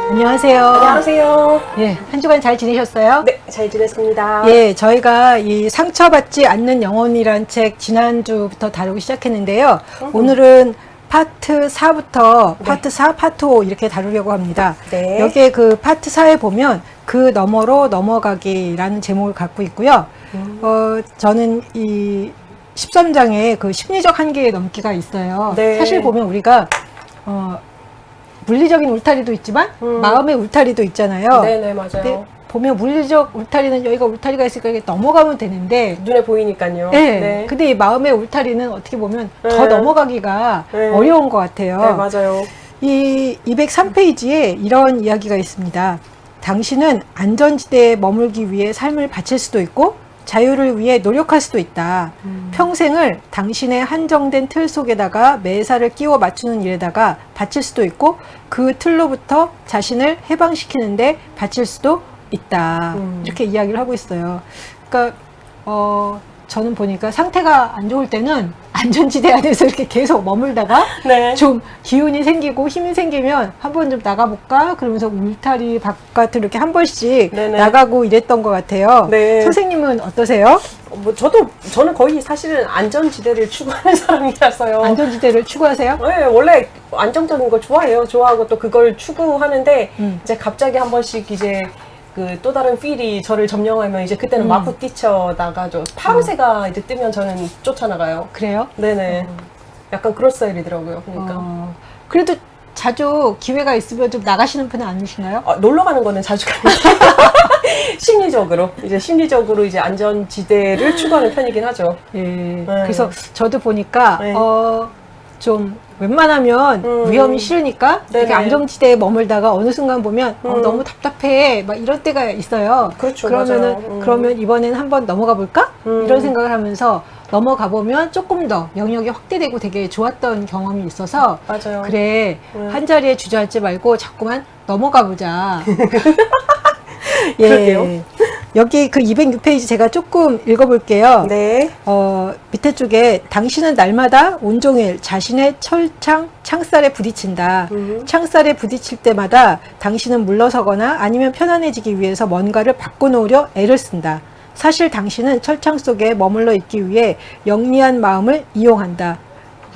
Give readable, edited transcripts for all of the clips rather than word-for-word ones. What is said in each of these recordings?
안녕하세요. 안녕하세요. 예, 한 주간 잘 지내셨어요? 네, 잘 지냈습니다. 예, 저희가 이 상처받지 않는 영혼이란 책 지난주부터 다루기 시작했는데요. 오늘은 파트 4부터 파트 4, 파트 5 이렇게 다루려고 합니다. 네. 여기에 그 파트 4에 보면 그 너머로 넘어가기라는 제목을 갖고 있고요. 저는 이 13장에 그 심리적 한계의 넘기가 있어요. 네. 사실 보면 우리가 물리적인 울타리도 있지만 마음의 울타리도 있잖아요. 네네, 맞아요. 근데 보면 물리적 울타리는 여기가 울타리가 있으니까 이게 넘어가면 되는데 눈에 보이니까요. 네. 네. 근데 이 마음의 울타리는 어떻게 보면 네. 더 넘어가기가 네. 어려운 것 같아요. 네, 맞아요. 이 203페이지에 이런 이야기가 있습니다. 당신은 안전지대에 머물기 위해 삶을 바칠 수도 있고 자유를 위해 노력할 수도 있다. 평생을 당신의 한정된 틀 속에다가 매사를 끼워 맞추는 일에다가 바칠 수도 있고 그 틀로부터 자신을 해방시키는데 바칠 수도 있다. 이렇게 이야기를 하고 있어요. 그러니까 저는 보니까 상태가 안 좋을 때는 안전지대 안에서 이렇게 계속 머물다가 네. 좀 기운이 생기고 힘이 생기면 한번 좀 나가볼까? 그러면서 울타리 바깥으로 이렇게 한 번씩 네네. 나가고 이랬던 것 같아요. 네. 선생님은 어떠세요? 저는 거의 사실은 안전지대를 추구하는 사람이라서요. 안전지대를 추구하세요? 네, 원래 안정적인 거 좋아해요. 좋아하고 또 그걸 추구하는데, 이제 갑자기 한 번씩 이제 그 또 다른 필이 저를 점령하면 이제 그때는 마구 뛰쳐나가죠. 파랑새가 이제 뜨면 저는 쫓아나가요. 그래요? 네네. 약간 그런 스타일이더라고요. 그러니까. 그래도 자주 기회가 있으면 좀 나가시는 편은 아니신가요? 놀러 가는 거는 자주 가는데 심리적으로 이제 안전지대를 추구하는 편이긴 하죠. 예. 그래서 저도 보니까 네. 좀 웬만하면 위험이 싫으니까 이렇게 네네. 안정지대에 머물다가 어느 순간 보면 너무 답답해 막 이럴 때가 있어요. 그렇죠, 그러면은 맞아요. 그러면 이번엔 한번 넘어가 볼까? 이런 생각을 하면서 넘어가 보면 조금 더 영역이 확대되고 되게 좋았던 경험이 있어서 맞아요. 그래 한 자리에 주저앉지 말고 자꾸만 넘어가 보자. 그러게요. 여기 그 206페이지 제가 조금 읽어볼게요. 네. 밑에 쪽에 당신은 날마다 온종일 자신의 창살에 부딪힌다. 창살에 부딪힐 때마다 당신은 물러서거나 아니면 편안해지기 위해서 뭔가를 바꿔놓으려 애를 쓴다. 사실 당신은 철창 속에 머물러 있기 위해 영리한 마음을 이용한다.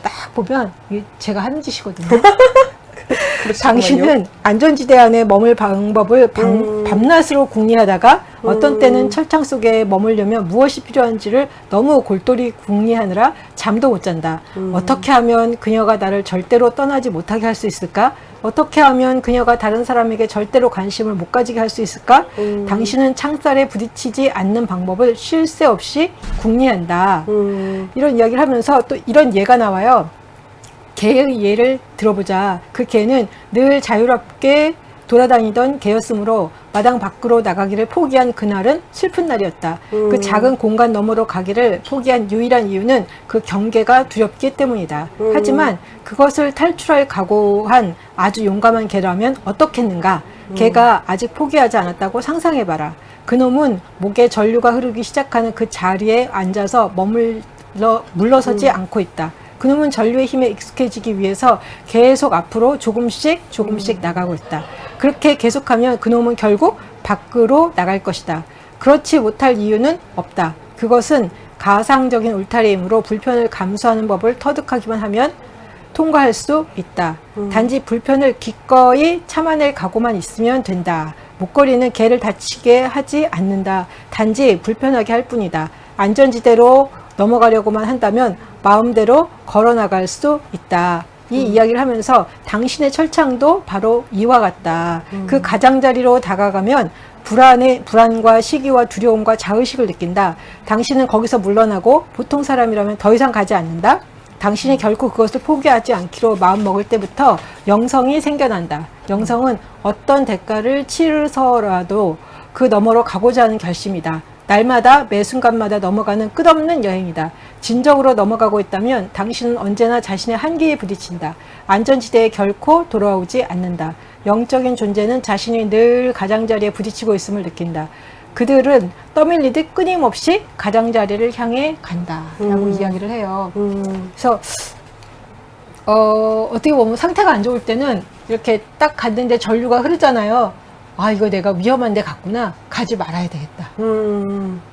딱 보면 이게 제가 하는 짓이거든요. 당신은 안전지대 안에 머물 방법을 밤낮으로 궁리하다가 어떤 때는 철창 속에 머물려면 무엇이 필요한지를 너무 골똘히 궁리하느라 잠도 못 잔다. 어떻게 하면 그녀가 나를 절대로 떠나지 못하게 할 수 있을까? 어떻게 하면 그녀가 다른 사람에게 절대로 관심을 못 가지게 할 수 있을까? 당신은 창살에 부딪히지 않는 방법을 쉴 새 없이 궁리한다. 이런 이야기를 하면서 또 이런 예가 나와요. 개의 예를 들어보자. 그 개는 늘 자유롭게 돌아다니던 개였으므로 마당 밖으로 나가기를 포기한 그날은 슬픈 날이었다. 그 작은 공간 너머로 가기를 포기한 유일한 이유는 그 경계가 두렵기 때문이다. 하지만 그것을 탈출할 각오한 아주 용감한 개라면 어떻겠는가? 개가 아직 포기하지 않았다고 상상해봐라. 그놈은 목에 전류가 흐르기 시작하는 그 자리에 앉아서 물러서지 않고 있다. 그놈은 전류의 힘에 익숙해지기 위해서 계속 앞으로 조금씩 나가고 있다. 그렇게 계속하면 그놈은 결국 밖으로 나갈 것이다. 그렇지 못할 이유는 없다. 그것은 가상적인 울타리이므로 불편을 감수하는 법을 터득하기만 하면 통과할 수 있다. 단지 불편을 기꺼이 참아낼 각오만 있으면 된다. 목걸이는 개를 다치게 하지 않는다. 단지 불편하게 할 뿐이다. 안전지대로 넘어가려고만 한다면 마음대로 걸어나갈 수 있다. 이 이야기를 하면서 당신의 철창도 바로 이와 같다. 그 가장자리로 다가가면 불안과 시기와 두려움과 자의식을 느낀다. 당신은 거기서 물러나고 보통 사람이라면 더 이상 가지 않는다. 당신이 결코 그것을 포기하지 않기로 마음먹을 때부터 영성이 생겨난다. 영성은 어떤 대가를 치르서라도 그 너머로 가고자 하는 결심이다. 날마다 매 순간마다 넘어가는 끝없는 여행이다. 진정으로 넘어가고 있다면 당신은 언제나 자신의 한계에 부딪힌다. 안전지대에 결코 돌아오지 않는다. 영적인 존재는 자신이 늘 가장자리에 부딪히고 있음을 느낀다. 그들은 떠밀리듯 끊임없이 가장자리를 향해 간다 라고 이야기를 해요. 그래서 어떻게 보면 상태가 안 좋을 때는 이렇게 딱 갔는데 전류가 흐르잖아요. 아, 이거 내가 위험한 데 갔구나. 가지 말아야 되겠다.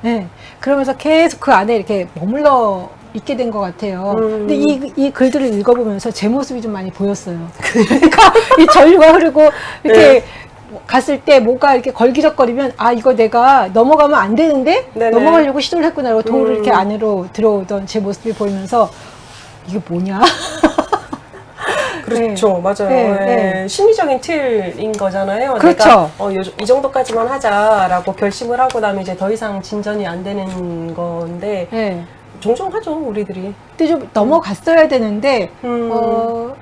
네. 그러면서 계속 그 안에 이렇게 머물러 있게 된 것 같아요. 근데 이 글들을 읽어보면서 제 모습이 좀 많이 보였어요. 그러니까 이 전류가 흐르고 이렇게 네. 갔을 때 뭐가 이렇게 걸기적거리면 아, 이거 내가 넘어가면 안 되는데 네네. 넘어가려고 시도를 했구나. 라고 도를 이렇게 안으로 들어오던 제 모습이 보이면서 이게 뭐냐? 그렇죠. 네. 맞아요. 네, 예. 네. 심리적인 틀인 거잖아요. 그렇죠. 내가 이 정도까지만 하자라고 결심을 하고 나면 이제 더 이상 진전이 안 되는 건데 네. 종종 하죠, 우리들이. 근데 좀 넘어갔어야 되는데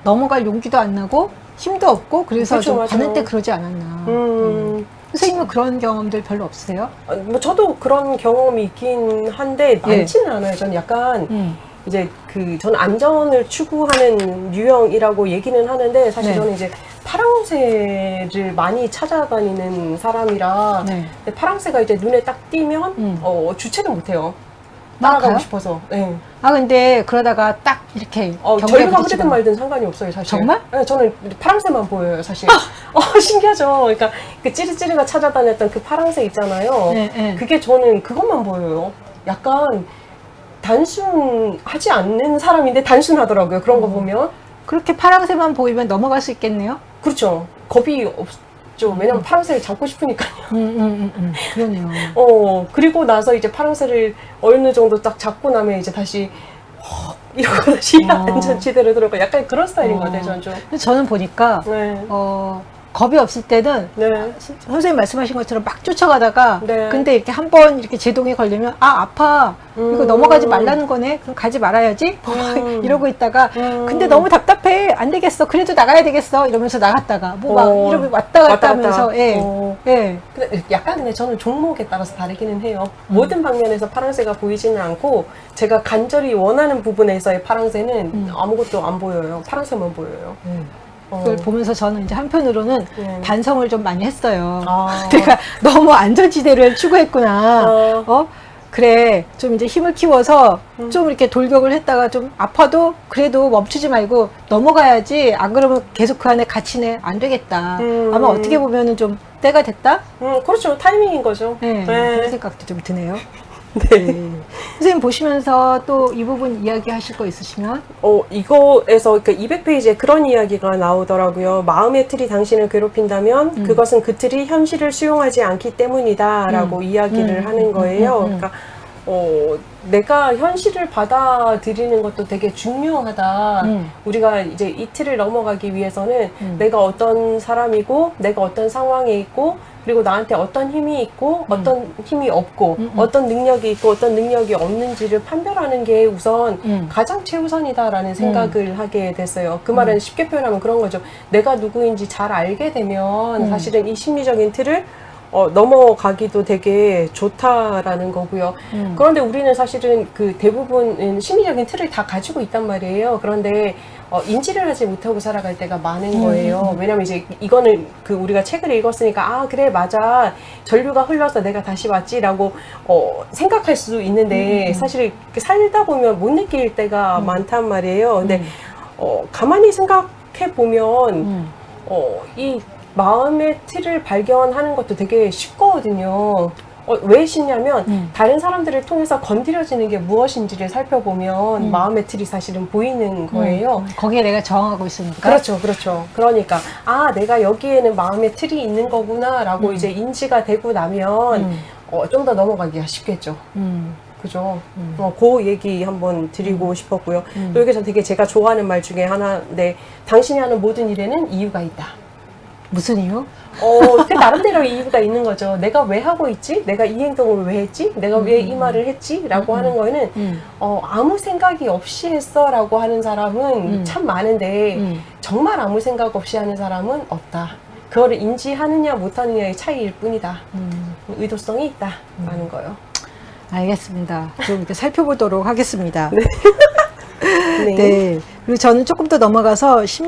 넘어갈 용기도 안 나고 힘도 없고 그래서 그렇죠, 좀 맞아요. 가는 때 그러지 않았나. 선생님은 그런 경험들 별로 없으세요? 뭐 저도 그런 경험이 있긴 한데 많지는 않아요. 저는 약간 이제 저는 안전을 추구하는 유형이라고 얘기는 하는데 사실 네. 저는 이제 파랑새를 많이 찾아다니는 사람이라 네. 근데 파랑새가 이제 눈에 딱 띄면 주체를 못해요. 막 따라가고 가요? 싶어서. 네. 아, 근데 그러다가 딱 이렇게 전류가 부딪히거나. 흐르든 말든 상관이 없어요, 사실. 정말? 네, 저는 파랑새만 보여요, 사실. 신기하죠. 그러니까 그 찌릿찌릿가 찾아다녔던 그 파랑새 있잖아요. 네, 네. 그게 저는 그것만 보여요. 약간 단순하지 않는 사람인데 단순하더라고요. 그런 거 보면. 그렇게 파랑새만 보이면 넘어갈 수 있겠네요? 그렇죠. 겁이 없죠. 왜냐면 파랑새를 잡고 싶으니까요. 그러네요. 그리고 나서 이제 파랑새를 어느 정도 딱 잡고 나면 이제 다시 이러고 다시 안전지대로 들어가. 약간 그런 스타일인 것 같아요, 저는 좀. 근데 저는 보니까 네. 겁이 없을 때는 네. 선생님 말씀하신 것처럼 막 쫓아가다가 네. 근데 이렇게 한번 이렇게 제동에 걸리면 아, 아파. 이거 넘어가지 말라는 거네. 그럼 가지 말아야지. 이러고 있다가 근데 너무 답답해. 안 되겠어. 그래도 나가야 되겠어. 이러면서 나갔다가 뭐 막 이러고 왔다 갔다 하면서 예. 예. 근데 약간 근데 저는 종목에 따라서 다르기는 해요. 모든 방면에서 파랑새가 보이지는 않고 제가 간절히 원하는 부분에서의 파랑새는 아무것도 안 보여요. 파랑새만 보여요. 그걸 보면서 저는 이제 한편으로는 반성을 좀 많이 했어요. 아. 내가 너무 안전지대를 추구했구나. 그래, 좀 이제 힘을 키워서 좀 이렇게 돌격을 했다가 좀 아파도 그래도 멈추지 말고 넘어가야지. 안 그러면 계속 그 안에 갇히네. 안 되겠다. 아마 어떻게 보면은 좀 때가 됐다? 그렇죠. 타이밍인 거죠. 네, 네. 그런 생각도 좀 드네요. 네. 선생님 보시면서 또 이 부분 이야기 하실 거 있으시면? 이거에서 그 200페이지에 그런 이야기가 나오더라고요. 마음의 틀이 당신을 괴롭힌다면 그것은 그 틀이 현실을 수용하지 않기 때문이다라고 이야기를 하는 거예요. 그러니까 내가 현실을 받아들이는 것도 되게 중요하다. 우리가 이제 이 틀을 넘어가기 위해서는 내가 어떤 사람이고, 내가 어떤 상황에 있고, 그리고 나한테 어떤 힘이 있고, 어떤 힘이 없고, 어떤 능력이 있고, 어떤 능력이 없는지를 판별하는 게 우선 가장 최우선이다라는 생각을 하게 됐어요. 그 말은 쉽게 표현하면 그런 거죠. 내가 누구인지 잘 알게 되면 사실은 이 심리적인 틀을 넘어가기도 되게 좋다라는 거고요. 그런데 우리는 사실은 그 대부분 심리적인 틀을 다 가지고 있단 말이에요. 그런데 인지를 하지 못하고 살아갈 때가 많은 거예요. 왜냐면 이제 이거는 그 우리가 책을 읽었으니까 아 그래 맞아 전류가 흘러서 내가 다시 왔지라고 생각할 수도 있는데 사실 살다 보면 못 느낄 때가 많단 말이에요. 근데 가만히 생각해 보면 이 마음의 틀을 발견하는 것도 되게 쉽거든요. 왜 쉽냐면 다른 사람들을 통해서 건드려지는 게 무엇인지를 살펴보면 마음의 틀이 사실은 보이는 거예요. 거기에 내가 저항하고 있으니까. 그렇죠, 그렇죠. 그러니까 아 내가 여기에는 마음의 틀이 있는 거구나라고 이제 인지가 되고 나면 좀 더 넘어가기가 쉽겠죠. 그죠? 그 얘기 한번 드리고 싶었고요. 또 여기서 되게 제가 좋아하는 말 중에 하나인데 당신이 하는 모든 일에는 이유가 있다. 무슨 이유? 그 나름대로 이유가 있는 거죠. 내가 왜 하고 있지? 내가 이 행동을 왜 했지? 내가 왜 이 말을 했지? 라고 하는 거에는 아무 생각이 없이 했어 라고 하는 사람은 참 많은데 정말 아무 생각 없이 하는 사람은 없다. 그거를 인지하느냐 못하느냐의 차이일 뿐이다. 의도성이 있다 라는 거요. 알겠습니다. 좀 이렇게 살펴보도록 하겠습니다. 네. 네. 그리고 저는 조금 더 넘어가서 16